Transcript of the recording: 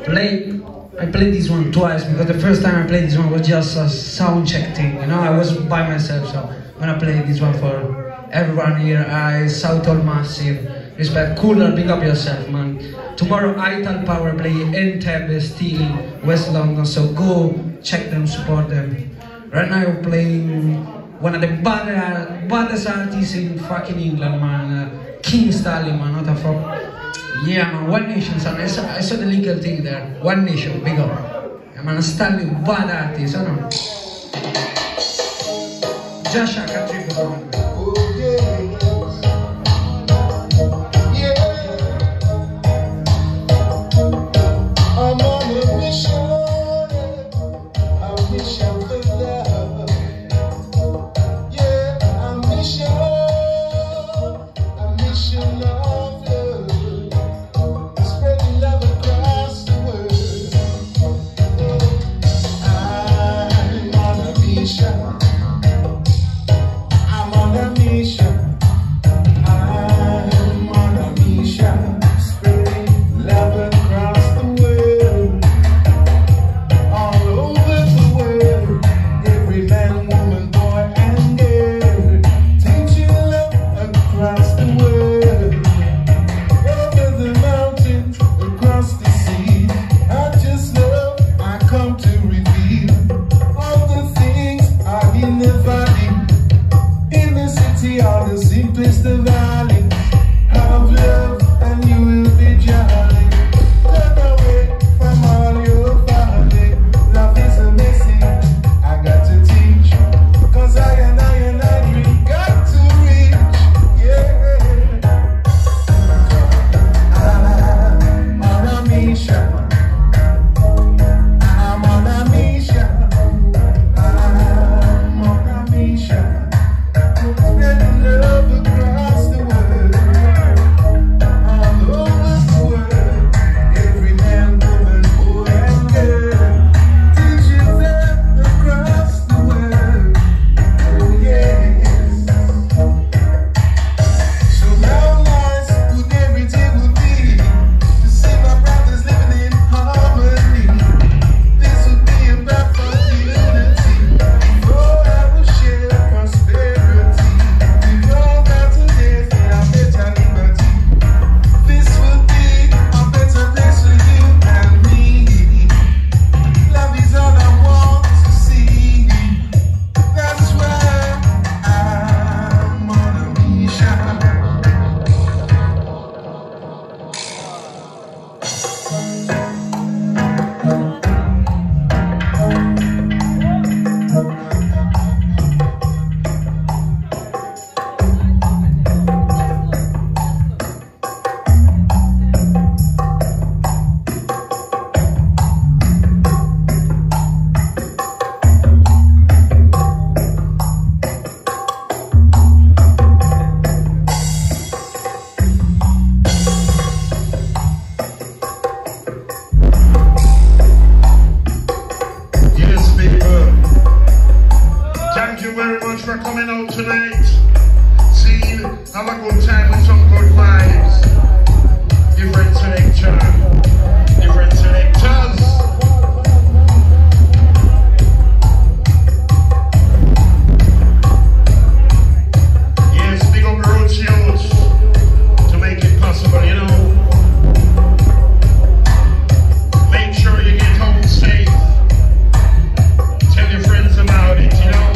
I played this one twice because the first time I played this one was just a sound check thing, you know, I was by myself, so I'm gonna play this one for everyone here. I shout all massive respect. Kullar, big up yourself, man. Tomorrow Ital Power play Untamed Sounds, West London, so go check them, support them. Right now we're playing one of the baddest artists in fucking England, man. King Stanley, man, what the fuck. Yeah, man, One Nation, son. I saw the legal thing there. One Nation, big up. Yeah, man, Stanley, bad artist, I know. Josh, I can't drink the one. I'm on a mission, a mission for love. Yeah, a mission of love. Spreading love across the world. I'm on a mission. I'm on a mission. I'm on a mission. Spreading love across the world. All over the world. Every man, woman, boy, and girl. Teaching love across the world. Over the mountains, across the sea. I just love, I come to reveal all the things are in the valley. In the city or the simplest of valley. Have love and you will be jolly. Turn away from all your family. Love is a message I got to teach. Cause I dream got to reach. Yeah. I'm on a mission. I'm on a mission. I'm on a mission. Spreading love across the world. All over the world. Every man, woman, boy, and girl. Teaching them across the world. Oh yes. So how nice would every day would be to see my brothers living in harmony. This would be about unity. Oh, I will share prosperity. We've all got to live in a better liberty. This will be a better place for you and me. Love is all I want to see. That's why I'm on a mission. Yes, people. Thank you very much for coming out tonight. See, have a good time with some good vibes. Different selection, different selectors. Yes, big up Roots Youths to make it possible, you know. Make sure you get home safe. Tell your friends about it, you know.